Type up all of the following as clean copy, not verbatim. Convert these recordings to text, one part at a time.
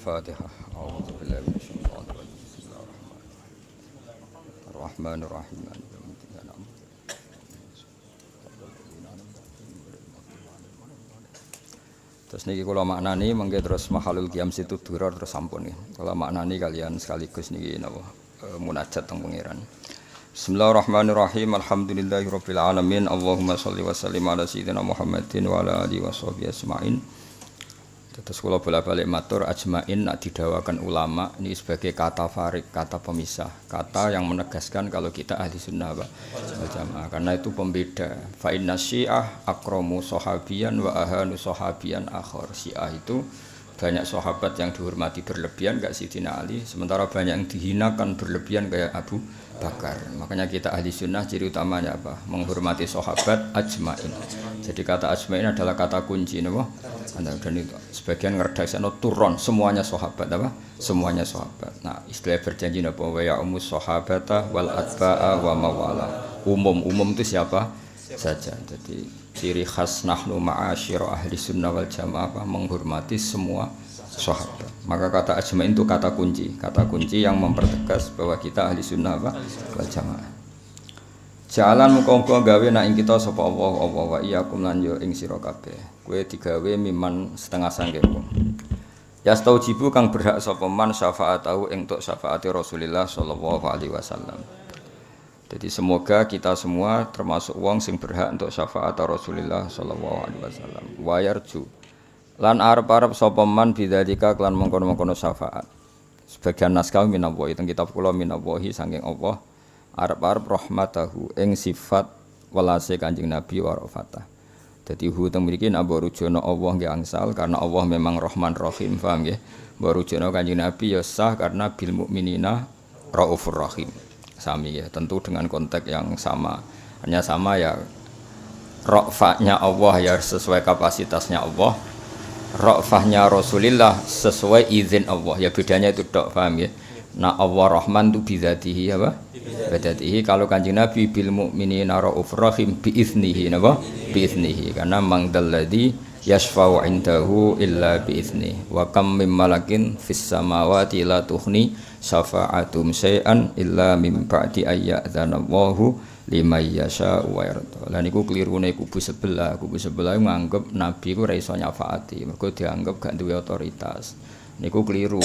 Al-Fatihah. A'udzu billahi minasyaitonir rajim. Bismillahirrahmanirrahim. Terus niki kula maknani mengke terus mahalul qiyam situ duror terus sampun nggih. Kula maknani kalian sekaligus niki napa munajat teng pangeran. Bismillahirrahmanirrahim. Alhamdulillahirabbil alamin. Allahumma shalli wa sallim ala sayyidina Muhammadin wa ala alihi washabihi ajmain. Terus kula bolak-balik matur ajmain nak didawakan ulama ini sebagai kata farik, kata pemisah, kata yang menegaskan kalau kita ahli sunnah wal jamaah. Karena itu pembeda. Fa inna syiah akramu sahabiyan wa ahanu sahabiyan akhar. Syiah itu banyak sahabat yang dihormati berlebihan kayak Sayyidina Ali, sementara banyak yang dihinakan berlebihan kayak Abu Bakar. Makanya kita ahli sunnah ciri utamanya apa? Menghormati sahabat ajmain. Jadi kata ajmain adalah kata kunci napa? Dan itu sebagian ngerdaksana turun semuanya sahabat apa? Semuanya sahabat. Nah, istilah berjanji napa? Wa ya umus sahabata wal atba'a wa mawala. Umum itu siapa saja. Jadi ciri khas nahnu ma'asyir ahli sunnah wal jamaah apa? Menghormati semua sahabat. Maka kata ajmain itu kata kunci yang mempertegas bahwa kita ahli sunnah wal jamaah. Jalan muka-muka gawe nak ing kita sapa Allah wa iyyakum lan yo ing sira kabeh. Kowe digawe miman setengah sangking wong. Ya staujibu kang berhak sapa man syafaatahu ing tok syafaate Rasulullah sallallahu alaihi wasallam. Jadi semoga kita semua termasuk wong sing berhak untuk syafaat Rasulullah sallallahu alaihi wasallam. Wa yarju lan arep-arep sapa man bidzalika lan mengkono-mengkono syafaat. Sebagian naskah minallahi teng kitab kula minallahi saking Allah arep-arep rahmatahu ing sifat welase Kanjeng Nabi wa rafatah. Dadi hu teng mriki nek rujono Allah nggih angsal karena Allah memang Rahman Rahim, paham nggih? Mbok rujono Kanjeng Nabi ya sah karena bil mukminina raufur rahim. Sami ya, tentu dengan konteks yang sama. Hanya sama ya ra'fahnya Allah ya sesuai kapasitasnya Allah. Ra'fahnya Rasulullah sesuai izin Allah. Ya bedanya itu tok, paham ya? Nah Allah Rahman itu bidzatihi apa? Bidzatihi. Kalau Kanjeng Nabi bil mukminina raufur rahim biiznihi napa? Biiznihi. Karena mangdalladzi yashfa'u 'indahu illa biiznihi. Wa kam mim malakin fis samawati la tughni syafa'atum syai'an illa mim ba'di ayyadzanallahu liman yasha'u wa yarda. Lah niku klirune kubu sebelah nganggep nabi ku ora iso nyafaati, mergo dianggap gak duwe otoritas. Niku kliru.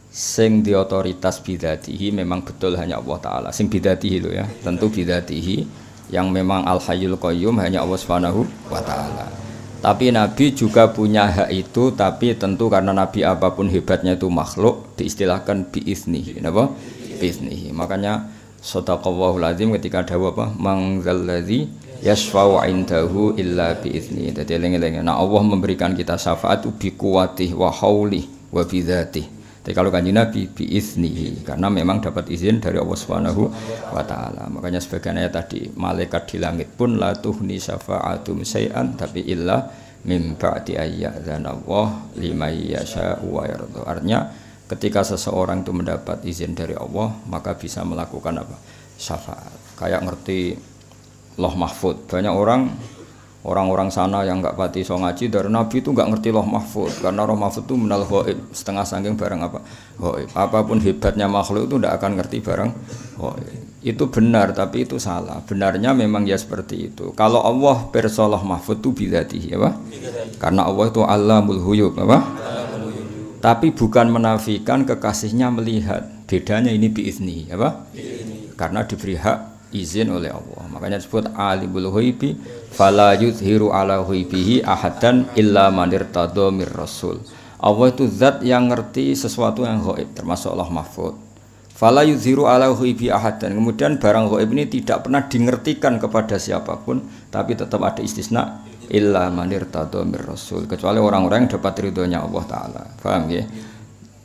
Sing di otoritas bidzatihi memang betul hanya Allah Ta'ala. Sing bidzatihi lho ya, tentu bidzatihi yang memang al-hayyul qayyum hanya Allah Subhanahu wa Ta'ala. Tapi Nabi juga punya hak itu, tapi tentu karena Nabi apapun hebatnya itu makhluk diistilahkan biiznihi, napa? Biiznihi. Makanya shadaqallahul azim ketika dawuh apa? Mangzalladzi yashfa'u 'indahu illa biiznihi. Dadi eling-eling. Nah, Allah memberikan kita syafaat bi quwwatihi wa haulihi wa bidzatihi. Tapi kalau Kanjeng Nabi biiznihi karena memang dapat izin dari Allah Subhanahu wa Ta'ala. Makanya sebagian ayat tadi malaikat di langit pun la tuhni syafa'atum syai'an tapi illa mim ba'di ayyadzanallahu liman yasha'u wa yarda. Artinya ketika seseorang itu mendapat izin dari Allah maka bisa melakukan apa? Syafaat. Kayak ngerti Lauh Mahfuz. Banyak orang-orang sana yang enggak pati so ngaji dari Nabi itu enggak ngerti Lauh Mahfuz karena Lauh Mahfuz itu minal ghaib, setengah saking barang apa? Ghaib. Apapun hebatnya makhluk itu enggak akan ngerti barang ghaib. Itu benar tapi itu salah. Benarnya memang ya seperti itu. Kalau Allah pirsa Lauh Mahfuz itu bidzatihi apa? Karena Allah itu Allamul Ghuyub apa? Tapi bukan menafikan kekasihnya melihat. Bedanya ini biiznihi apa? Karena diberi hak izin oleh Allah. Makanya disebut alimul ghaibi fala yuzhiru ala ghaibihi ahadan illa man irtada mir rasul. Allah itu zat yang ngerti sesuatu yang ghaib termasuk Lauh Mahfuz. Fala yuzhiru ala ghaibi ahadan. Kemudian barang ghaib ini tidak pernah dingertikan kepada siapapun, tapi tetap ada istisna illa man irtada mir rasul, kecuali orang-orang yang dapat ridhonya Allah Ta'ala. Paham ya?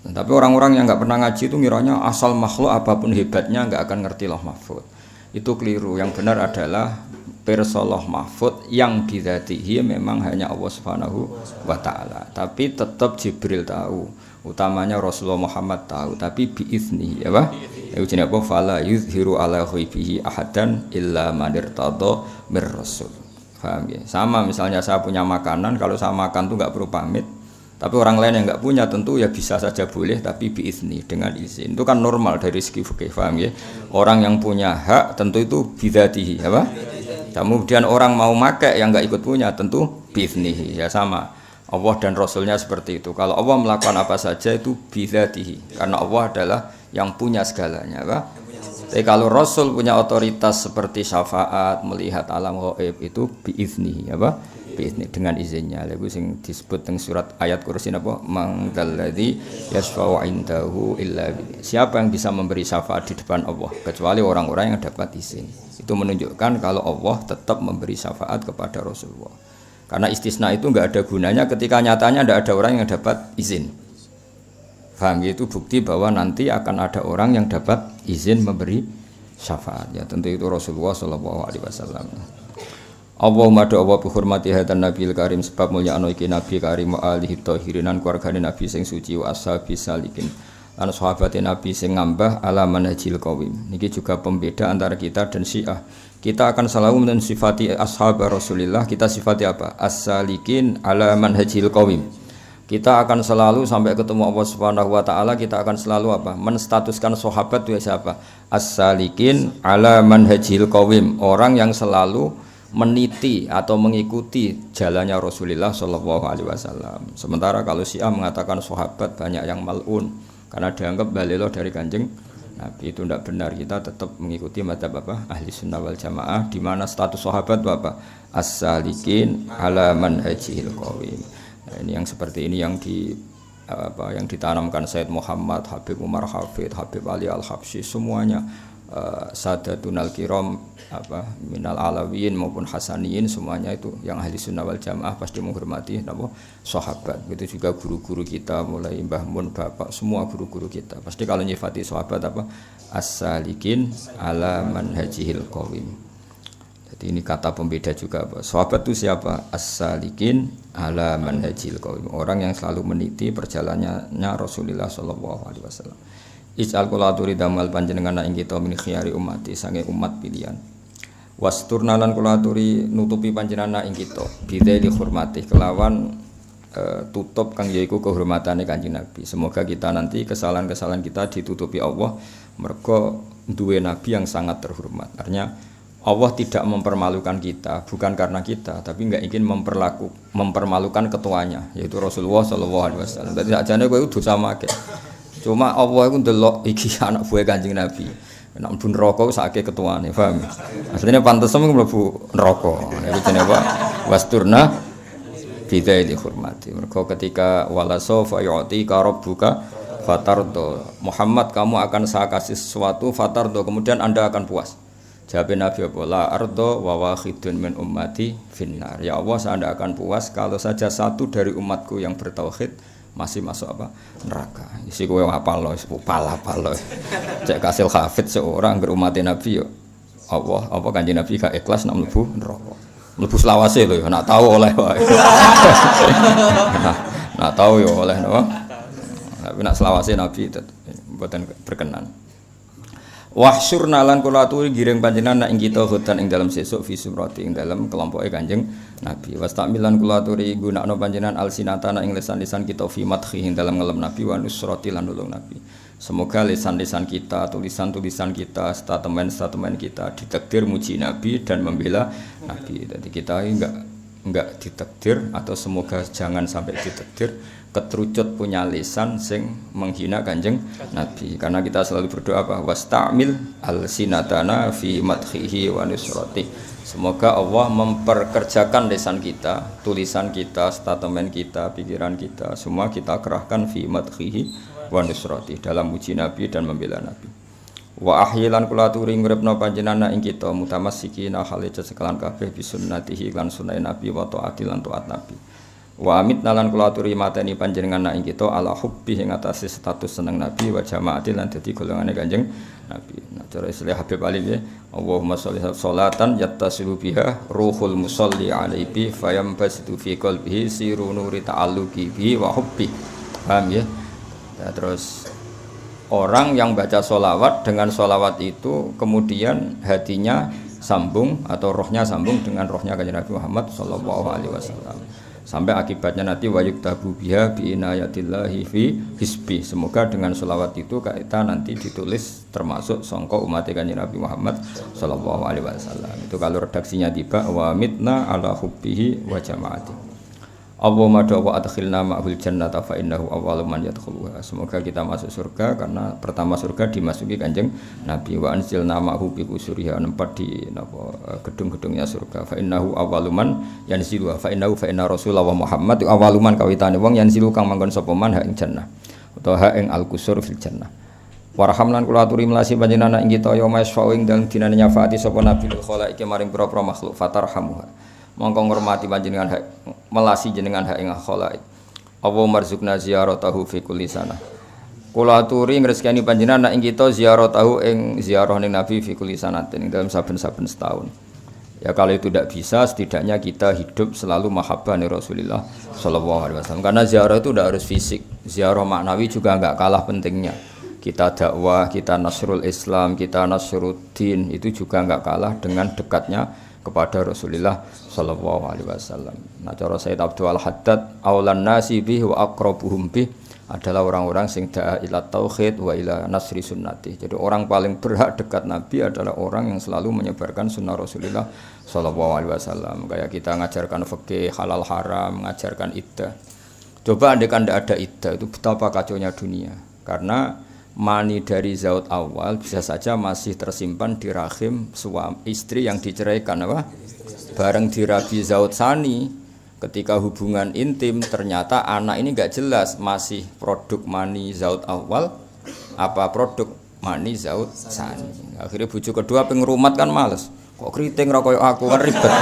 Tapi orang-orang yang enggak pernah ngaji itu ngiranya asal makhluk apapun hebatnya enggak akan ngerti Lauh Mahfuz. Itu keliru. Yang benar adalah pirsa Lauh Mahfuz yang bidzatihi memang hanya Allah Subhanahu wa Ta'ala. Tapi tetap Jibril tahu, utamanya Rasulullah Muhammad tahu, tapi biiznihi apa? Itu jenenge apa? Fala yuzhiru ala ghaibihi ahadan illa man irtada mir rasul. Paham ya? Sama misalnya saya punya makanan, kalau saya makan tuh enggak perlu pamit. Tapi orang lain yang enggak punya tentu ya bisa saja boleh tapi biizni dengan izin. Itu kan normal dari segi fikih, paham ya? Orang yang punya hak tentu itu bidzatihi, apa? Kemudian orang mau make yang enggak ikut punya tentu biiznihi, ya sama. Allah dan Rasulnya seperti itu. Kalau Allah melakukan apa saja itu bidzatihi, karena Allah adalah yang punya segalanya, apa? Tapi kalau Rasul punya otoritas seperti syafaat, melihat alam ghaib itu biiznihi, apa? Biizni, dengan izinnya. Lagu sing disebut teng surat ayat kursi apa? Mangdalladzi yashfa'u 'indahu illa bi. Siapa yang bisa memberi syafaat di depan Allah kecuali orang-orang yang dapat izin. Itu menunjukkan kalau Allah tetap memberi syafaat kepada Rasulullah. Karena istisna itu enggak ada gunanya ketika nyatanya enggak ada orang yang dapat izin. Paham ya? Itu bukti bahwa nanti akan ada orang yang dapat izin memberi syafaat. Ya tentu itu Rasulullah sallallahu alaihi wasallam. Allahumma do Allah bi hurmati hadan nabiyil karim sebab mulya ana iki nabi karim wa alihi thahirinan keluargane nabi sing suci wa ashabi salikin lan sahabate nabi sing ngambah ala manhajil qawim. Niki juga pembeda antara kita dan Syiah. Kita akan selalu mensifati ashab Rasulullah, kita sifati apa? As-salikin ala manhajil qawim. Kita akan selalu sampai ketemu Allah Subhanahu wa taala, kita akan selalu apa? Menstatuskan sahabat itu siapa? As-salikin ala manhajil qawim, orang yang selalu meniti atau mengikuti jalannya Rasulullah Shallallahu Alaihi Wasallam. Sementara kalau Syiah mengatakan sahabat banyak yang mal'un karena dianggap balelo dari kanjeng Nabi, itu tidak benar. Kita tetap mengikuti madzhab apa? Ahli sunnah wal jamaah, di mana status sahabat apa? As-salikin ala manhajil qawim. Nah, ini yang seperti ini yang yang ditanamkan Sayyid Muhammad, Habib Umar Hafid, Habib Ali Al-Habsyi, semuanya Sadatun al-Kiram minal alawiyin maupun hasaniyin, semuanya itu yang ahli sunnah wal jamaah pasti menghormati sahabat. Itu juga guru-guru kita mulai Mbah Mun, Bapak, semua guru-guru kita pasti kalau nyifati sahabat as-salikin ala manhajihil qawim. Jadi ini kata pembeda juga sahabat itu siapa? As-salikin ala manhajihil qawim, orang yang selalu meniti perjalanannya Rasulullah sallallahu alaihi wasallam. Ij'al kulaturi damal panjenengan ing kita min khiyari umati sange umat pilihan. Wasturna lan kulaturi nutupi panjenengan ing kita bideli hormati kelawan tutup kang yaiku kehormatane Kanjeng Nabi. Semoga kita nanti kesalahan-kesalahan kita ditutupi Allah mergo duwe nabi yang sangat terhormat. Artinya Allah tidak mempermalukan kita bukan karena kita, tapi enggak ingin mempermalukan ketuanya yaitu Rasulullah sallallahu alaihi wasallam. Dadi sakjane kowe dosa make. Cuma Allah itu ndelok iki anak buah Kanjeng Nabi. Nek mlebu neraka sakake ketuane, paham? Asline pantes mlebu neraka. Iku jenenge apa? Wasturna bidai dihormati. Mergo ketika wala sofa yu'tika rabbuka fatardo. Muhammad, kamu akan saya kasih sesuatu fatardo, kemudian Anda akan puas. Jawab Nabi apa? La ardo wa wahidun min ummati finnar. Ya Allah, saya tidak akan puas kalau saja satu dari umatku yang bertauhid masih masuk neraka. Isi kowe apal lho, pala-pala. Cek kasil hafid seorang ngger umat Nabi yo. Allah apa Kanjeng Nabi gak ikhlas nak mlebu neraka. Mlebu selawase lho, nak tahu oleh wae. Nak tahu yo oleh napa? Tapi nak selawase Nabi mboten berkenan. Wahsyurna lan kula aturi giring panjenengan ing kita hutan ing dalam sesuk fi sumrati ing dalam kelompoke Kanjeng Nabi. Wastamilan kula aturi gunakno panjenengan alsinatana ing lisan-lisan kita fi madhi ing dalam ngelem Nabi wa nusrati lan nulung Nabi. Semoga lisan-lisan kita, tulisan-tulisan kita, statement-statement kita ditakdir muji Nabi dan membela Nabi. Jadi kita enggak ditakdir atau semoga jangan sampai ditakdir keterucut punya lisan sing menghina Kanjeng Nabi, karena kita selalu berdoa apa? Wastamil alsinatana fi madhihi wa nusrati. Semoga Allah memperkerjakan lisan kita, tulisan kita, statement kita, pikiran kita, semua kita kerahkan fi madhihi wa nusrati dalam muji Nabi dan membela Nabi. Wa ahyilan kula turi ngrepno panjenengan ing kita mutamassikina hale sekalan kabeh bisunnatihi lan sunah Nabi wa taati lan taat Nabi. Wa amit nalan kula aturi mateni panjenengan ing kita ala hubbi ing atase status seneng Nabi wa jamaati lan dadi golongane Kanjeng Nabi. Nah, cara istilah Habib Ali ya, Allahumma sholli sholatan yattasilu biha ruhul musolli alaihi fayambasitu fi qalbihi siru nuri ta'alluqi bihi wa hubbi. Paham ya? Nah, terus orang yang baca sholawat dengan sholawat itu kemudian hatinya sambung atau rohnya sambung dengan rohnya Kanjeng Nabi Muhammad sallallahu alaihi wasallam. sampai akibatnya nanti wayuk tabu biha bi inayatillahi fi hisbi. Semoga dengan sholawat itu kita nanti ditulis termasuk songko umat kanjeng Nabi Muhammad sallallahu alaihi wasallam. Itu kalau redaksinya tiba wa mitna ala hubbihi wa jamaati. Allahumma wa adkhilna ma'hul jannata fa innahu awwalu man yadkhuluha. Semoga kita masuk surga karena pertama surga dimasuki kanjeng Nabi. Wa anzilna ma'hu bi usuriha, nempat di gedung-gedungnya surga. Fa innahu awwalu man yanzilu fa innahu fa inna rasulullah Muhammad awwalu man kawitane wong yanzilu kang manggon sapa man ha ing jannah utawa ha ing al-qusur fil jannah. Warhamlan kula aturi melasi panjenengan ing kita ya masfa'u ing dalem dinane nyafaati sapa nabi lil khalaiki maring pira-pira makhluk fatarhamuha. Mongko ngurmati panjenengan hak melasi jenengan hak ing khalaik. Apa marzukna ziyaratahu fi kulli sana. Kula aturi ngrezekani panjenengan ing kita ziyaratahu ing ziarah ning Nabi fi kulli sanatin dalam saben-saben setahun. Ya kalau itu tidak bisa setidaknya kita hidup selalu mahabbah ning Rasulullah sallallahu alaihi wasallam. Karena ziarah itu tidak harus fisik. Ziarah maknawi juga enggak kalah pentingnya. Kita dakwah, kita nasrul Islam, kita nasruddin itu juga enggak kalah dengan dekatnya kepada Rasulullah sallallahu alaihi wasallam. Nah cara Sayyid Abdul Haddad aulan nasi bih wa aqrabuhum bih adalah orang-orang sing da'a ila tauhid wa ila nasri sunnati. Jadi orang paling berhak dekat Nabi adalah orang yang selalu menyebarkan sunnah Rasulullah sallallahu alaihi wasallam. Kayak kita ngajarkan fikih halal haram, mengajarkan iddah. Coba andaikan tidak ada iddah itu betapa kacaunya dunia. Karena mani dari zaut awal bisa saja masih tersimpan di rahim suami istri yang diceraikan apa? Bareng di rabi zaut sani ketika hubungan intim ternyata anak ini enggak jelas masih produk mani zaut awal apa produk mani zaut sani. Akhirnya bojo kedua pengen rumat kan males. Kok keriting ra koyo aku kan ribet.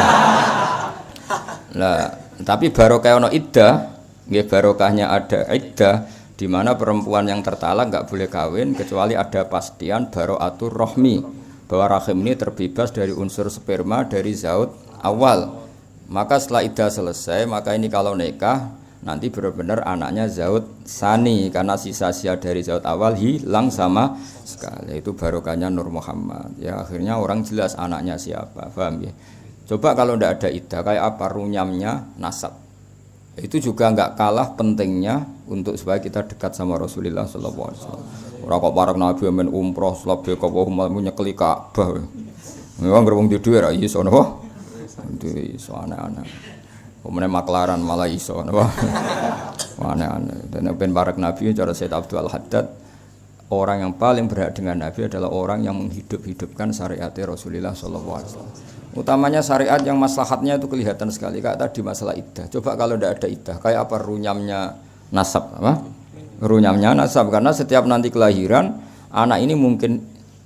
Lah, tapi barokah ono iddah, nggih barokahnya ada iddah di mana perempuan yang tertalak enggak boleh kawin kecuali ada pastian baraatur rohmi bahwa rahim ini terbebas dari unsur sperma dari zaut awal. Maka setelah iddah selesai, maka ini kalau nikah nanti benar-benar anaknya zaut sani karena sisa-sisa dari zaut awal hilang sama sekali. Itu barokahnya Nur Muhammad. Ya akhirnya orang jelas anaknya siapa, paham ya? Coba kalau tidak ada iddah kayak apa runyamnya nasab. Itu juga enggak kalah pentingnya untuk supaya kita dekat sama Rasulullah sallallahu alaihi wasallam. Ora kok parek Nabi men umroh slabe kok nyekeli Ka'bah. Memang gerbong di dhuwit ra iso napa? Itu iso aneh-aneh. Pemene maklaran malah iso napa? Aneh-aneh. Dan ben parek Nabi cara Sayyid Abdul Haddad orang yang paling berhak dengan Nabi adalah orang yang menghidup-hidupkan syariat Rasulullah sallallahu alaihi wasallam. Utamanya syariat yang maslahatnya itu kelihatan sekali kayak tadi masalah iddah. Coba kalau tidak ada iddah kayak apa runyamnya nasab apa? Runyamnya nasab karena setiap nanti kelahiran anak ini mungkin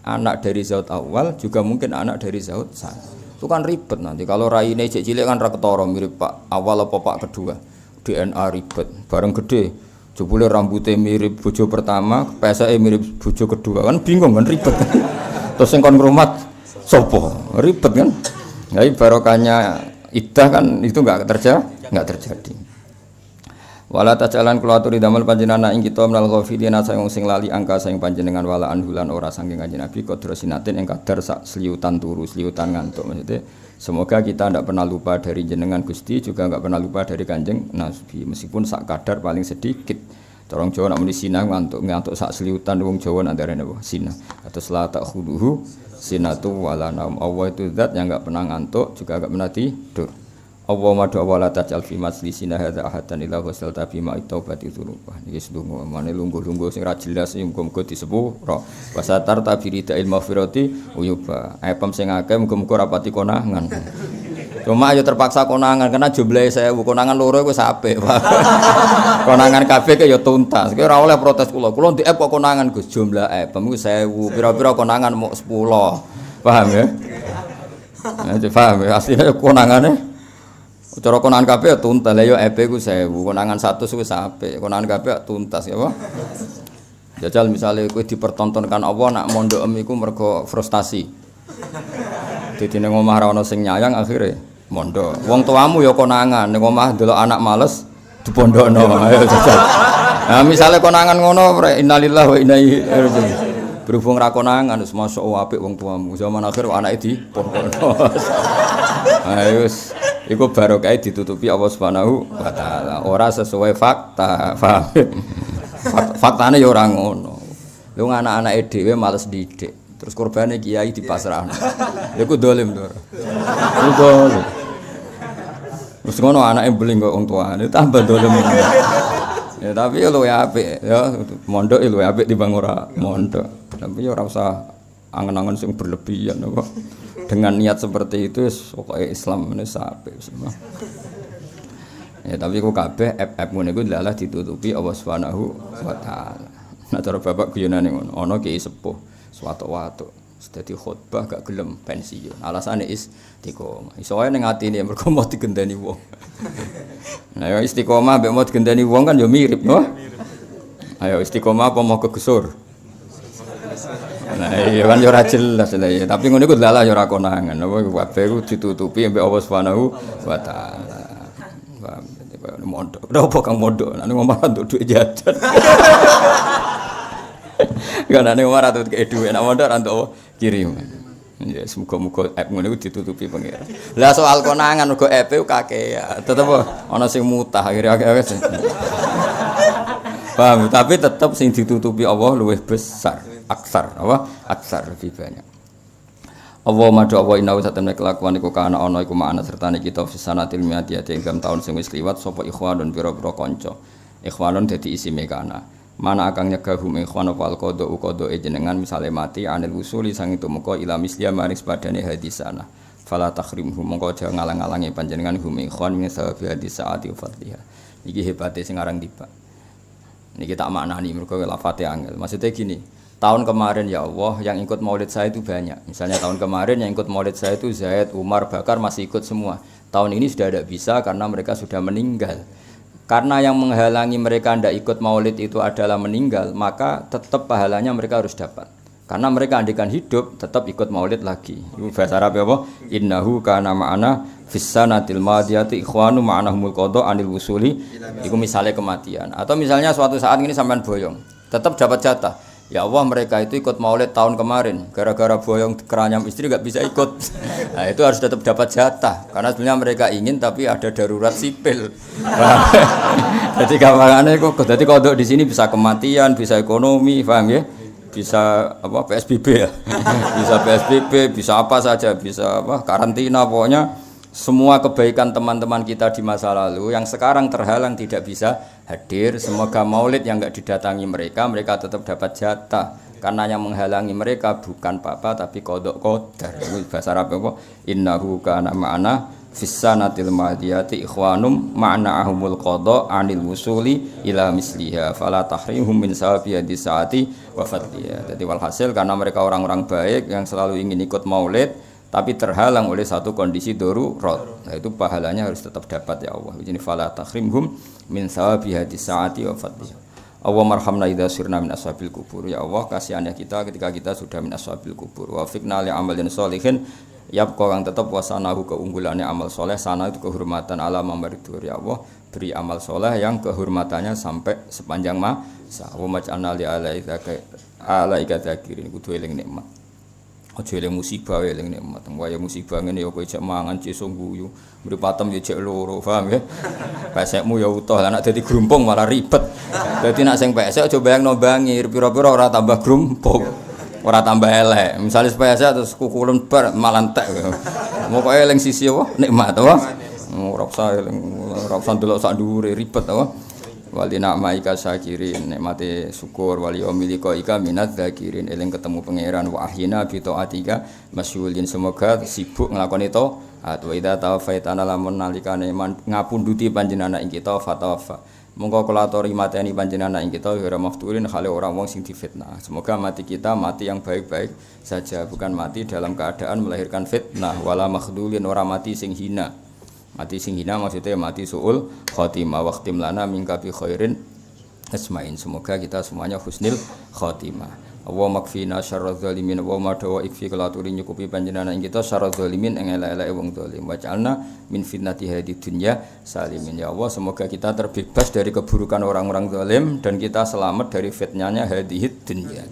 anak dari zaut awal juga mungkin anak dari zaut sani. Itu kan ribet nanti kalau raine cek cilik kan ra ketara mirip Pak awal apa Pak kedua. DNA ribet bareng gede. Jebule rambutnya mirip bojo pertama, pesake mirip bojo kedua kan bingung kan ribet. Terus sing kon ngrumat sopo ribet kan? Jadi barokahnya iddah kan itu enggak terjadi. Wala tajalan kula aturi damel panjenengan ing kita menal ghafilina sing lali angka sing panjenengan wala anhulan ora saking kanjeng Nabi qadra sinatin ing kadar sak seliutan turu seliutan ngantuk. Maksudnya semoga kita tidak pernah lupa dari jenengan Gusti juga enggak pernah lupa dari kanjeng Nabi meskipun sak kadar paling sedikit. Orang Jawa nak muni sinah ngantuk sak seliutan wong Jawa nak darane apa? Sinah. Atau la takhuduhu sinatu wala naum. Allah itu zat yang enggak pernah ngantuk juga enggak pernah tidur. Allahumma do wala tajal fi majlisina hadza ahadan illa wasalta fi ma taubati dzunubah. Niki sedonga mane lungguh-lungguh sing ra jelas muga-muga disepuro. Wasatar tabirida ilmu firati uyuba. Epem sing akeh muga-muga rapati konangan. Cuma ayo terpaksa konangan karena jumlahe 1000 konangan loro wis apik. Konangan kabeh ke ya tuntas. Kowe ora oleh protes kula. Kula ndek kok konangan Gus jumlah epem iku 1000. Pira-pira konangan mok 10. Paham ya? Nah, paham ya asline konangane cara konangan kabeh tuntas, lha yo EP ku 1000, konangan 100 wis apik, konangan kabeh tuntas ya apa? Jajal misale kowe dipertontonkan Allah nak mondokem iku mergo frustasi. Dadi ning omah ra ono sing nyayang akhire mondok. Wong tuamu ya konangan, ning omah delok anak males dipondokno. Ayo jajal. Nah misale konangan ngono, innalillahi wa inna ilaihi raji'un. Berhubung ra konangan wis masyaallah apik wong tuamu. Zaman akhir anake dipondokno. Ayo wis Iku barokah ditutupi Allah Subhanahu wa taala. Ora sesuai fakta. Paham? Faktane ya ora ngono. Lu anak-anake dhewe males didik. Terus korbane kiai dipasrahno. Iku dolim to. Iku dolim. Terus ngono anake beling kok wong tuane tambah dolim. Ya tapi ya luwih apik ya mondok ya luwih apik timbang ora mondok. Tapi ya ora usah angen-angen sing berlebihan apa. Dengan niat seperti itu pokoke Islam ini apik semua. Ya tapi ku kabeh app ngene iku adalah ditutupi Allah Subhanahu wa taala. Nah cara bapak guyonane ngono, ana kiai sepuh suwatu-watu dadi khutbah gak gelem pensiun. Alasane istiqomah. Iso wae ning atine mergo mau digendani wong. Nah ya istiqomah mbek mau digendani wong kan ya mirip, no? Ayo istiqomah apa mau kegesur? Nah iya kan ya ora jelas lah ya. Tapi ngono iku dalah ya ora konangan. Apa kabeh iku ditutupi mbek Allah Subhanahu wa taala. Paham? Dadi mondok. Opo kang mondok? Nek ngomong untuk dhuwit jajan. Karena nek ora tuh kayak dhuwit nek mondok ora entuk kirim. Ya semoga-moga app ngono iku ditutupi pengira. Lah soal konangan uga app ku kakean. Tetep ana sing mutah akhir-akhir wis. Paham, tapi tetep sing ditutupi Allah luwih besar, aksar, apa? Aksar lebih banyak. Allah madha wa inna satamna kelakuan iku kana ana iku makna sertane kita fisanatil miati ing tahun sing wis kliwat sapa ikhwanun pira-pira kanca. Ikhwanun dadi isime kana. Mana akan nyegah hum ikhwan apa al-qada jenengan misale mati anil usuli sang itu mengko ila misliya maring padane hadisana. Fala takhrimhum mengko aja ngalang-alangi panjenengan hum ikhwan min sawabi hadisati fadliha. Iki hebate sing aran tiba. Niki tak maknani mergo lafate angel. Maksudnya gini, tahun kemarin ya Allah yang ikut maulid saya itu banyak. Misalnya tahun kemarin yang ikut maulid saya itu Zaid, Umar, Bakar masih ikut semua. Tahun ini sudah tidak bisa karena mereka sudah meninggal. Karena yang menghalangi mereka tidak ikut maulid itu adalah meninggal, maka tetap pahalanya mereka harus dapat. Karena mereka andikan hidup tetap ikut maulid lagi. Itu bahasa Arab apa? Innahu kana ma'ana fissanatil madiyati ikhwanu ma'anahumul qada anil wusuli. Itu misalnya kematian. Atau misalnya suatu saat ini sampean boyong, tetap dapat jatah. Ya Allah mereka itu ikut maulid tahun kemarin, gara-gara boyong keranyam istri nggak bisa ikut. Nah itu harus tetap dapat jatah, karena sebenarnya mereka ingin tapi ada darurat sipil. Jadi gambarannya kok, jadi kodok di sini bisa kematian, bisa ekonomi, paham ya? Bisa apa PSBB ya, bisa PSBB, bisa apa saja, bisa apa karantina, pokoknya semua kebaikan teman-teman kita di masa lalu yang sekarang terhalang tidak bisa hadir. Semoga maulid yang enggak didatangi mereka tetap dapat jatah. Karena yang menghalangi mereka bukan papa tapi kodok qadar. Itu bahasa Arab apa? Innahu kana ma'ana fissanatil madiyati ikhwanum ma'na'ahumul qada anil wusuli ila misliha fala tahrimhum min sawabi saati wa fadliha. Jadi walhasil karena mereka orang-orang baik yang selalu ingin ikut maulid tapi terhalang oleh satu kondisi darurat. Nah itu pahalanya harus tetap dapat ya Allah. Jadi fala takhrimhum min sawabi saati wa fadliha. Allah marhamna idza sirna min ashabil kubur. Ya Allah kasihannya kita ketika kita sudah min ashabil kubur. Wa fiqna li amalin sholihin yabqa kang tetap wasanahu keunggulannya amal soleh, sana itu kehormatan ala mamaridur. Ya Allah beri amal soleh yang kehormatannya sampai sepanjang masa. Wa maj'alna li alaika dzakirin kudu eling nikmat. Aja eling musibah eling nikmat. Waya musibah ngene ya kowe cek mangan cesuk guyu. Mripatem ya cek loro, paham ya? Pesekmu ya utuh, lah nek dadi grumpung malah ribet. Dadi nek sing pesek aja bayangno bangir, pira-pira ora tambah grumpung. Ora tambah elek. Misale pesek terus kukulen bar malah entek. Mokoke eling sisi apa? Nikmat apa? Ora usah ndelok sak dhuwure ribet apa? Wali na'maika syakirin nikmate syukur wali umilika ika minadz zakirin eling ketemu pangeran wa ahyina bi taatika masyghulin semoga sibuk nglakoni taat wa idza tawaffaitana lamun nalikane ngapunduti panjenengan ing kita fatawaffa monggo kula aturi mateni panjenengan ing kita ora mafturin khale ora wong sing difitnah. Semoga mati kita mati yang baik-baik saja, bukan mati dalam keadaan melahirkan fitnah wala makhdulin, ora mati sing hina. Mati sing hina maksudnya mati su'ul khotimah waqtim lana minka bi khairin asmain. Semoga kita semuanya husnil khotimah. Wa makfina syarradz zalimin wa ma dawa ikfi kelaturi nyukupi panjenengan ing kita syarradz zalimin ing elek-eleke wong zalim. Waj'alna min fitnati hadid dunya salimin. Ya Allah semoga kita terbebas dari keburukan orang-orang zalim dan kita selamat dari fitnahnya hadid dunya.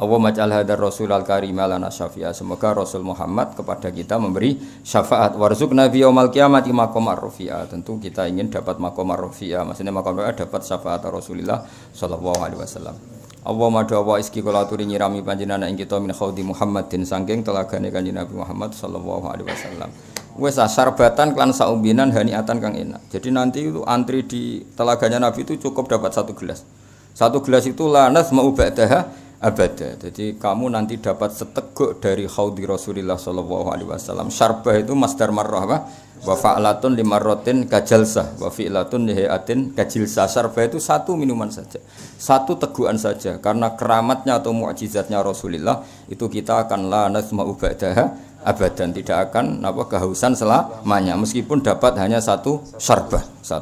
Allahumma ja'al hadzal rasulal karim lana syafi'a. Semoga Rasul Muhammad kepada kita memberi syafaat. Warzuqna fi yaumil qiyamati maqamar rafi'a. Tentu kita ingin dapat maqamar rafi'a. Maksudnya maqamar dapat syafaat Rasulullah sallallahu alaihi wasallam. Allahumma dawa iski kula aturi nyirami panjenengan ing kita min khaudi Muhammadin saking telagane Kanjeng Nabi Muhammad sallallahu alaihi wasallam. Wes sarbatan klan saumbinan haniatan kang enak. Jadi nanti itu antri di telaganya Nabi itu cukup dapat 1 gelas. 1 gelas itu lanas mau ba'daha abada. Jadi kamu nanti dapat seteguk dari khaudi Rasulullah sallallahu alaihi wasallam. Syarbah itu masdar marrah apa? Wa fa'latun limarratin kajalsah wa fi'latun lihatin kajilsah. Syarbah itu 1 minuman saja. 1 tegukan saja karena keramatnya atau mukjizatnya Rasulullah itu kita akan la nasma'u ba'daha abadan, tidak akan kehausan selamanya meskipun dapat hanya 1 syarbah, 1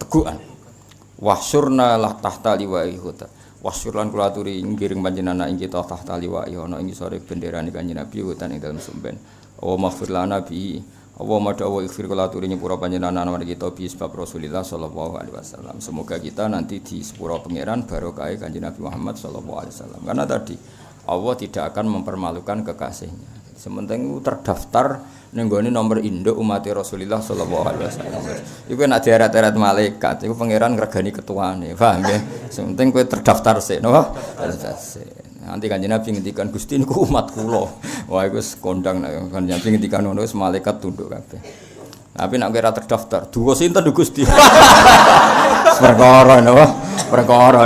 tegukan. Wahsyurna lah tahta liwa'i huta. Wasyurlan kula aturi ngiring panjenengan ing kita tahta liwa'i ana ing sore benderane Kanjeng Nabi hutan ing dalem sumben. Oh maghfir lana bi. Allahumma dawa ighfir kula aturi nyepura panjenengan marang kita bi sebab Rasulullah sallallahu alaihi wasallam. Semoga kita nanti di sepura pangeran barokah Kanjeng Nabi Muhammad sallallahu alaihi wasallam. Karena tadi Allah tidak akan mempermalukan kekasihnya. Sementing terdaftar ning gone nomor induk umat Rasulullah sallallahu alaihi wasallam. Iku nek diarat-arat malaikat, iku pangeran ngregani ketuane, paham nggih? Sementing kowe terdaftar sik, napa? Nanti Kanjeng Nabi ngendikan Gusti niku umat kula. Wah iku wis kondang nek Kanjeng Nabi ngendikan ngono wis malaikat tunduk kabeh. Tapi nek ora terdaftar, duwa sinten Gusti? Perkara napa? Perkara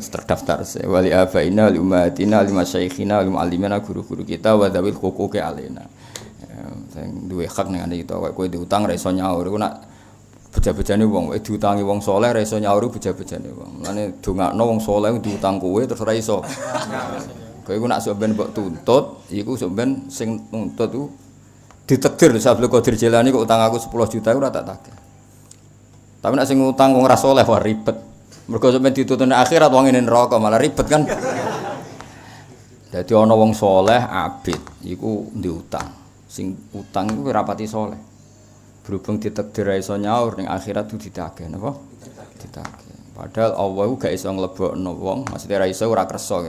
terdaftar se wali abaina li umatina li masyayikhina li muallimina guru-guru kita wa dzawil huquqi alaina. Sing duwe hak ning ngene kita kowe diutang ra iso nyaur iku nak beja-bejane wong diutangi wong saleh ra iso nyaur beja-bejane wong. Mane dongakno wong saleh diutang kowe terus ra iso. Kowe iku nak sampean mbok tuntut iku sampean sing nuntut iku ditakdir Abdul Qadir Jilani kok utang aku 10 juta ora tak tagih. Tapi nek sing utang wong ra saleh wah ribet. Mergo sampeyan dituntut nek akhirat wong ngene neraka malah ribet kan. Dadi ana wong saleh abid iku diutang. Sing utang iku rapati saleh. Berhubung ditakdir ra iso nyaur ning akhirat itu ditagih napa? Ditagih. Padahal Allah iku gak iso nglebokno wong, maksudnya ra iso ora kersa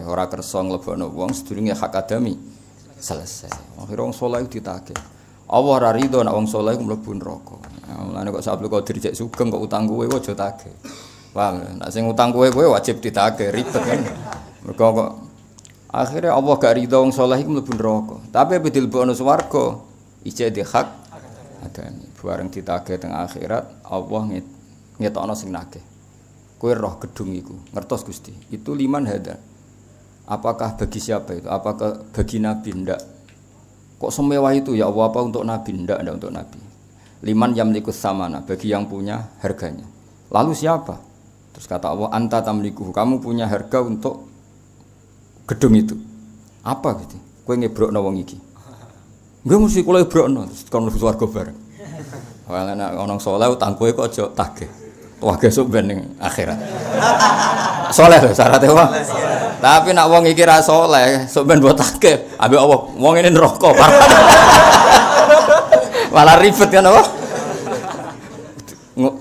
nglebokno wong sedurunge hak adami selesai. Akhire wong saleh ditagih. Allah ora rido nek wong saleh iku mlebu neraka. Mulane kok Abdul Qadir cek sugeng kok utang kowe aja tagih. Wah, nek sing utang kowe wajib ditagih, ribet kan. Mergo kok akhire Allah gak rido wong saleh iku mlebu neraka. Tapi apa dilebokno swarga, ijek di hak adami. Bareng ditagih teng akhirat, Allah ngetokno sing nagih. Kowe roh gedung iku, ngertos Gusti. Itu liman hada. Apakah bagi siapa itu? Apakah bagi Nabi ndak? Kok semewah itu ya Allah, apa untuk Nabi ndak untuk Nabi? Liman yamlikus samana, bagi yang punya harganya. Lalu siapa? Terus kata Allah, anta tamliku, kamu punya harga untuk gedung itu. Apa gitu? Kowe ngebrokno wong iki. Nggih mesti kula ngebrokno, terus kon mlebu swarga bareng. Wah nek ana saleh utang kowe kok aja tagih. Wah gesuk ben ning akhirat. Saleh lho syaratnya wah. Tapi nek wong iki ra saleh, sok ben mbok tagih, ambek Allah wong ini neraka. Malah ribet kan apa?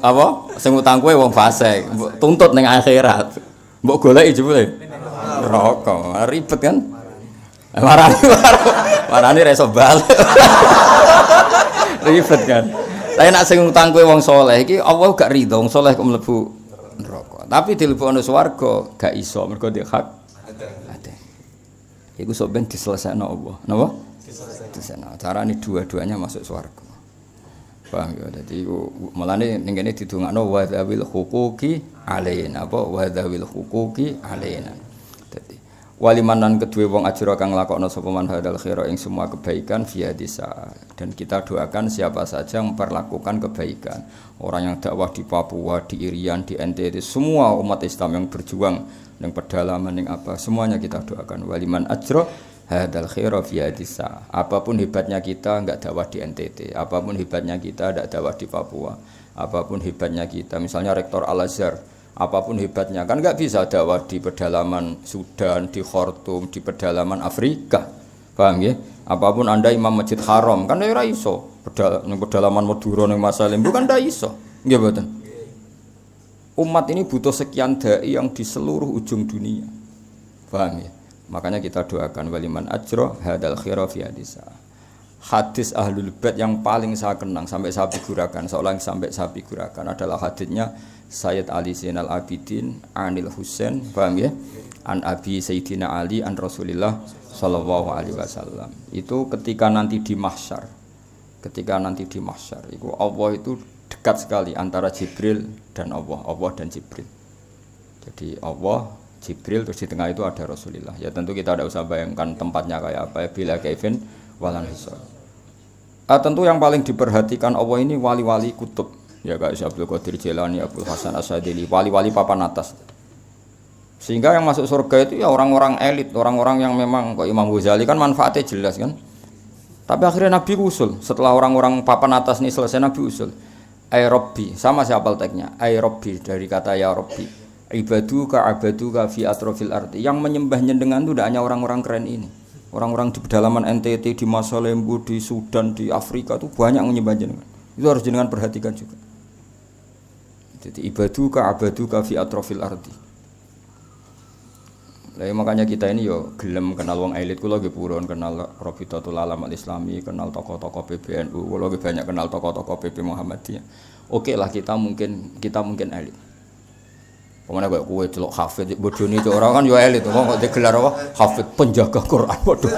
Apa? Sing utang kowe wong fasik, mbok tuntut ning akhirat. Mbok goleki jebule neraka. Ribet kan? Marani ra iso bali. Ribet kan? Tapi nek sing utang kowe wong saleh iki Allah gak rido wong saleh kok mlebu neraka. Tapi dilebokno swarga gak iso mergo dia hak ade. Iku sok ben diselesaikno Allah. Napa? Diselesaikno. Carane dua-duanya masuk swarga. Paham ya? Dadi iku mulane ning kene didongakno wa dzawil huquqi alaina. Apa wa dzawil huquqi alaina. Dadi walimanan kedue wong ajra kang nglakokno sapa man hadal khaira ing semua kebaikan via desa. Dan kita doakan siapa saja yang memperlakukan kebaikan. Orang yang dakwah di Papua, di Irian, di NTT, semua umat Islam yang berjuang yang pedalaman yang apa, semuanya kita doakan. Waliman ajra hadal khaira via desa. Apapun hebatnya kita enggak dakwah di NTT, apapun hebatnya kita enggak dakwah di Papua, apapun hebatnya kita, misalnya Rektor Al-Azhar, apapun hebatnya kan enggak bisa dakwah di pedalaman Sudan, di Khartoum, di pedalaman Afrika. Paham ya? Apapun Anda imam Masjid Haram kan ora iso. Pedalaman Madura ning Masalim bukan ndak iso. Nggih mboten. Umat ini butuh sekian dai yang di seluruh ujung dunia. Paham ya? Makanya kita doakan waliman ajro hadal khira fi hadisa. Hadis Ahlul Bait yang paling saya kenang sampai saya figurakan, seolah sampai saya figurakan adalah hadisnya Sayyid Ali Zainal Abidin Anil Husain, paham ya? An Abi Sayyidina Ali an Rasulillah sallallahu alaihi wasallam. Itu ketika nanti di mahsyar. Itu Allah itu dekat sekali antara Jibril dan Allah dan Jibril. Jadi Allah, Jibril, terus di tengah itu ada Rasulullah. Ya tentu kita tidak usah bayangkan tempatnya kayak apa ya, bila kaifin walan hisab. Tentu yang paling diperhatikan Allah ini wali-wali kutub. Ya kayak Abdul Qadir Jailani, Abdul Hasan Asyadili, wali-wali papan atas. Sehingga yang masuk surga itu ya orang-orang elit, orang-orang yang memang kok Imam Ghazali kan manfaatnya jelas kan. Tapi akhirnya Nabi usul, setelah orang-orang papan atas ini selesai Nabi usul. Ay Rabbi, sama siapa teknya? Ay Rabbi dari kata ya Rabbi. Ibaduka fi atrofil arti. Yang menyembah nyendengan itu tidak hanya orang-orang keren ini. Orang-orang di pedalaman NTT, di Masalembu, di Sudan, di Afrika itu banyak menyembah nyendengan. Itu harus jenengan perhatikan juga. Jadi ibaduka fi atrofil arti. Lah makanya kita ini yo gelem kenal wong elit, kula nggih purun kenal Rabitatul Alam Al-Islami, kenal tokoh-tokoh PBNU, kula nggih banyak kenal tokoh-tokoh PP Muhammadiyah. Oke lah kita mungkin elit. Pemane kok kowe celok hafid bodone cok ora kan yo elit kok digelar apa? Hafid penjaga Quran padha.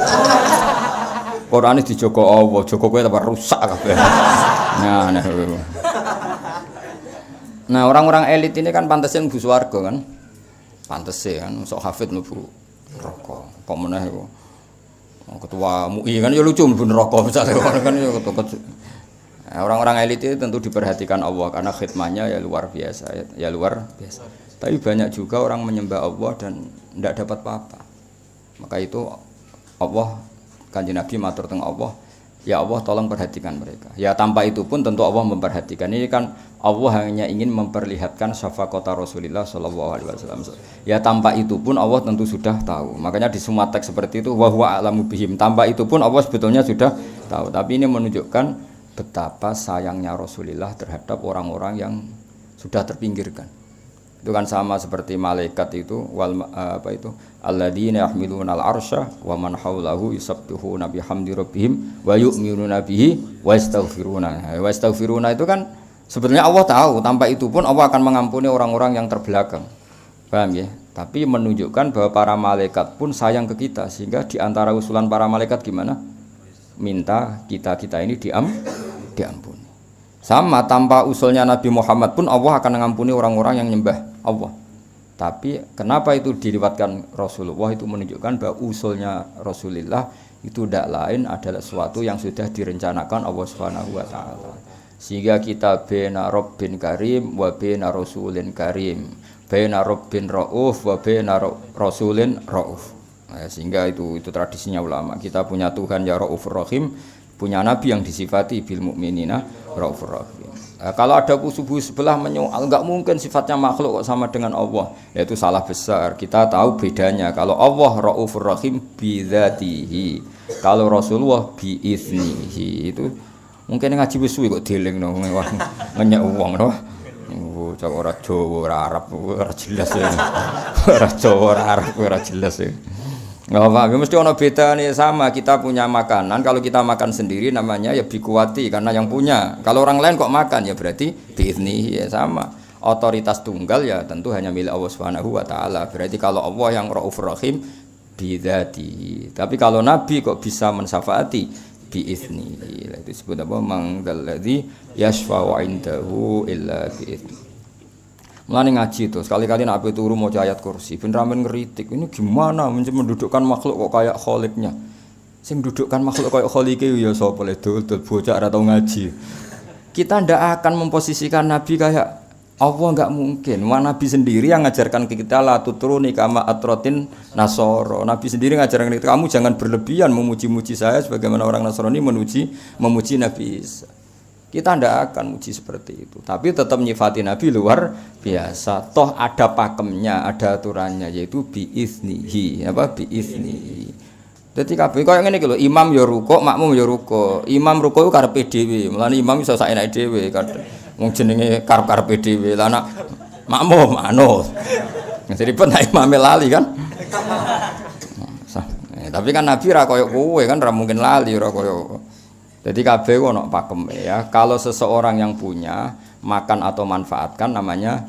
Qurane dijaga Allah, jaga kowe tambah rusak kabeh. Nah, orang-orang elit ini kan pantasnya mlebu swarga kan. Pantes kan sok hafid mlebu neraka. Kok meneh iku. Ketua MUI kan ya lucu mlebu neraka misale kan ya ketua. Orang-orang elit itu tentu diperhatikan Allah karena khidmahnya ya luar biasa. Tapi banyak juga orang menyembah Allah dan tidak dapat apa-apa. Maka itu Allah Kanjeng Nabi matur teng Allah, ya Allah tolong perhatikan mereka. Ya tanpa itu pun tentu Allah memperhatikan. Ini kan Allah hanya ingin memperlihatkan syafaqata Rasulullah sallallahu alaihi wasallam. Ya tanpa itu pun Allah tentu sudah tahu. Makanya di semua teks seperti itu wa huwa a'lamu bihim. Tanpa itu pun Allah sebetulnya sudah tahu. Tapi ini menunjukkan betapa sayangnya Rasulullah terhadap orang-orang yang sudah terpinggirkan. Itu kan sama seperti malaikat itu alladzina yahmiluna al-arsya wa man haulahu yusabbihuna bihamdi rabbihim wa yu'minuna bihi wa yastaghfiruna. Wa yastaghfiruna itu kan sebetulnya Allah tahu, tanpa itu pun Allah akan mengampuni orang-orang yang terbelakang. Paham ya? Tapi menunjukkan bahwa para malaikat pun sayang ke kita, sehingga di antara usulan para malaikat gimana? Minta kita ini diampuni. Sama tanpa usulnya Nabi Muhammad pun Allah akan mengampuni orang-orang yang nyembah Allah. Tapi kenapa itu diriwayatkan Rasulullah, itu menunjukkan bahwa usulnya Rasulullah itu tidak lain adalah sesuatu yang sudah direncanakan Allah Subhanahu wa taala. Sehingga kita bena Rabbin Karim wa bena Rasulin Karim, bena Rabbin Rauf wa bena Rasulin Rauf. Nah, sehingga itu tradisinya ulama. Kita punya Tuhan ya Raufur Rahim, punya Nabi yang disifati bil mukminina Raufur Rahim. Kalau ada kubu sebelah menyoal, enggak mungkin sifatnya makhluk kok sama dengan Allah. Ya itu salah besar. Kita tahu bedanya. Kalau Allah Raufur Rahim bi dzatihi, kalau Rasulullah bi iznihi. Itu mungkin ngaji wis suwi kok delingno ngenyek wong no. Cak ora Jawa ora Arab ora jelas ya. Ora Jawa ora Arab ora jelas ya. Enggak apa-apa, mesti ono bedane sama. Kita punya makanan, kalau kita makan sendiri namanya ya bikuwati karena yang punya. Kalau orang lain kok makan ya berarti biizni ya sama. Otoritas tunggal ya tentu hanya milik Allah Subhanahu wa taala. Berarti kalau Allah yang Raufur Rahim bidzati. Tapi kalau Nabi kok bisa mensyafaati biizni. Itu disebut apa? Mangdalladzi yashfa'u 'indahu illa biizni. Mulane ngaji itu sekali-kali nak ape turu maca ayat kursi ben ramen ngeritik ini gimana mendudukkan makhluk kok kayak kholiknya. Sing mendudukkan makhluk kayak kholike ya sapa le dul bocah ora tau ngaji. Kita ndak akan memposisikan nabi kayak Allah, enggak mungkin. Nabi sendiri yang ngajarkan ke kita la tutruni kama atrotin nasoro. Nabi sendiri ngajarkan kita kamu jangan berlebihan memuji-muji saya sebagaimana orang Nasrani memuji Nabi Isa. Kita tidak akan muji seperti itu, tapi tetap nyifati Nabi luar biasa. Toh ada pakemnya, ada aturannya, yaitu biiznihi, apa biiznihi. Jadi kabeh kaya ngene iki lho, imam ya rukuk, makmum ya rukuk. Imam rukuk ku karepe dhewe, mulane imam iso saenake dhewe kan. Wong jenenge karep-karepe dhewe. Lah nek makmum manut. Jadi pun imame lali kan. Tapi kan Nabi ra koyo kowe kan ra mungkin lali ora koyo. Jadi kabeh ono pakeme ya. Kalau seseorang yang punya makan atau manfaatkan namanya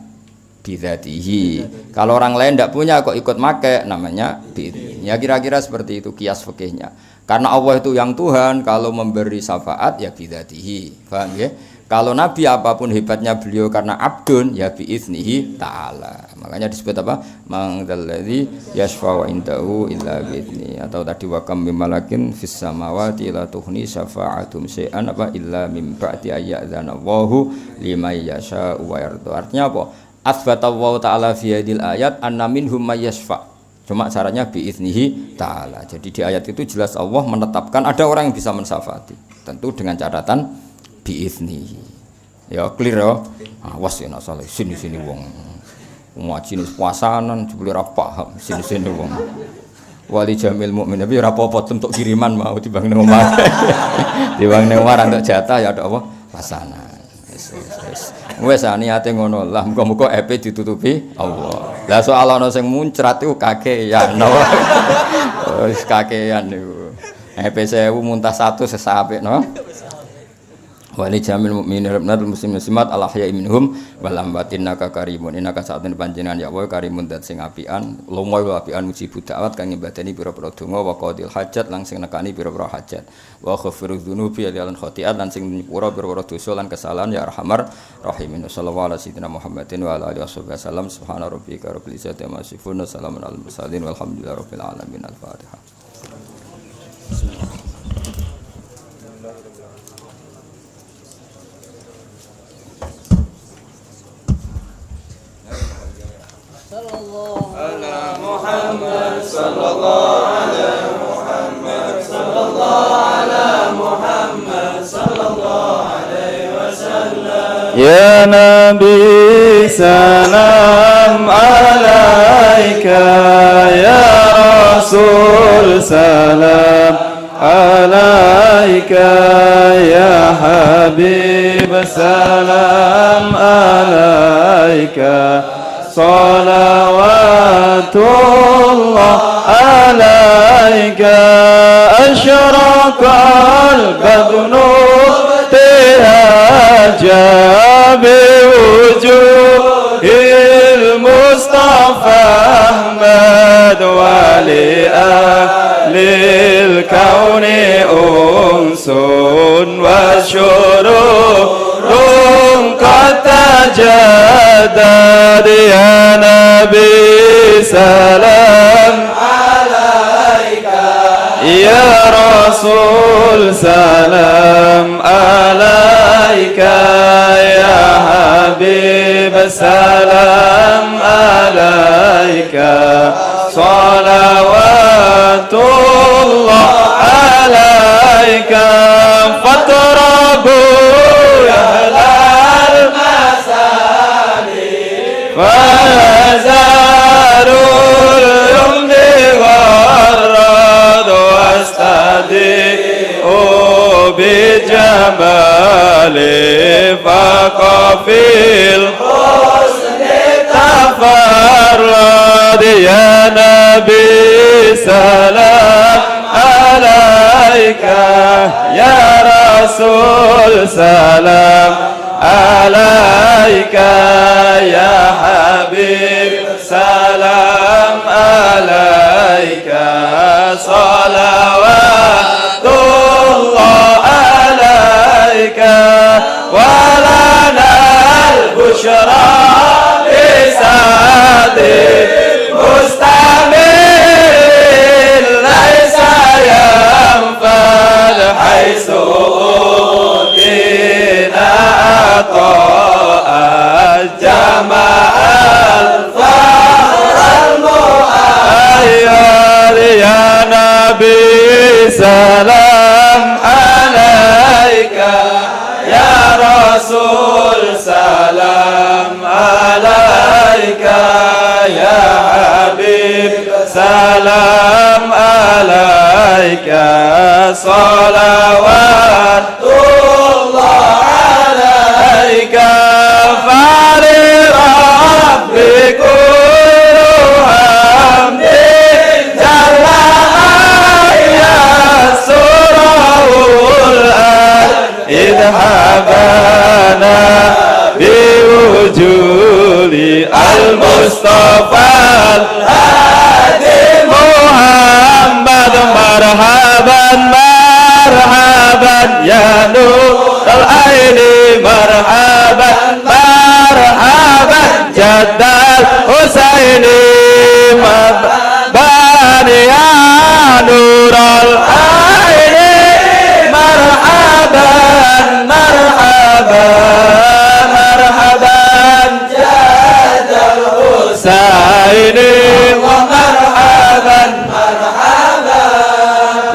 bidzatihi. Kalau orang lain tidak punya kok ikut make namanya bidzatihi. Ya kira-kira seperti itu kias fikihnya. Karena Allah itu yang Tuhan, kalau memberi syafaat ya bidzatihi. Paham ya? Kalau Nabi apapun hebatnya beliau karena abdun ya biiznihi ta'ala. Makanya disebut apa? Mangdalladzi yashfa'u indahu illa biizni. Atau tadi wa kam malakin fis samawati la tughni syafa'atum syai'an apa illa min ba'di ayyadzana Allahu liman yasha'u wa yarda. Artinya apa? Atsbata Allah taala fi hadil ayat anna minhum may yashfa'. Cuma caranya biiznihi ta'ala. Jadi di ayat itu jelas Allah menetapkan ada orang yang bisa mensyafaati. Tentu dengan catatan biizni. Ya clear ya. Awas ya nak salah sini-sini wong. Ngaji nis puasanan jebule ora paham sini-sini wong. Wali jamil mukmin tapi ora apa-apa untuk kiriman mau dibang nang omah. Dibang nang omah untuk jatah ya ada apa? Pasanan. Wes niate ngono lah muga-muga epe ditutupi Allah. Lah soal ana sing muncrat iku kakean. Wis kakean niku. Epe 1000 muntah 100 sesapik no. Wali jamil mukminin rabbil muslimin muslimat al ahya'i minhum wal amwatin naka karimun innaka sa'atun panjenengan ya wa karimun dat sing apian lumoy apian muji budawat kang nyembadani pira-pira donga wa qadil hajat lan sing nekani pira-pira hajat wa ghafirudz dzunubi lan khotiat lan sing nyepura pira-pira dosa lan kesalahan ya arhamar rahimin sallallahu alaihi wasallam Muhammadin wa ala alihi wasallam subhana rabbika rabbil izzati amma yasifun salamun alal mursalin walhamdulillahi rabbil alamin al-fatihah. Ya Nabi salam alaika ya Rasul salam alaika ya Habib salam alaika salawatullah alaika asyraqal badru tihaja biwujuhil Mustafa Ahmad wali ahlil kauni unsun wa syururun qad tajadad ya Nabi salam ya Rasul salam alaika ya Habib salam alaika salawatullah alaika fatrabu ya halal masali fazarul yumni gharrad bijamali faqafil husni tafarrad ya Nabi salam alaika ya Rasul salam alaika ya Habib salam alaika salawatullah alaika walana al-bushra lisadi mustamil laisa yanfal haisu dina ata'al jama'al faral mu'ayyad ya Nabi salam alaika ya Rasul salam alaika ya Habib salam alaika salawatullah alaika fari rabbikum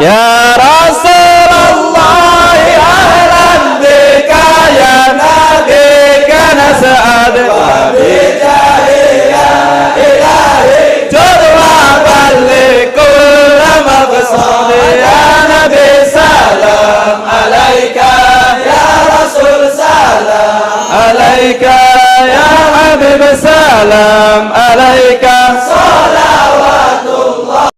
Ya Rasulullah ahlan bika ya Nabi kana sa'ad wa bijahila ilahi jurwa balik kulla maqsad ya Nabi salam alaika ya Rasul salam alaika ya Habib salam alaika salawatullah.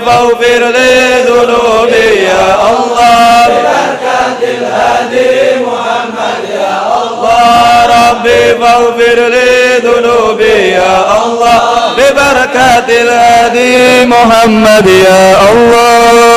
فاغفر لي ذنوبي يا الله ببركة الهادي محمد يا الله ربي فاغفر لي ذنوبي يا الله ببركة الهادي محمد يا الله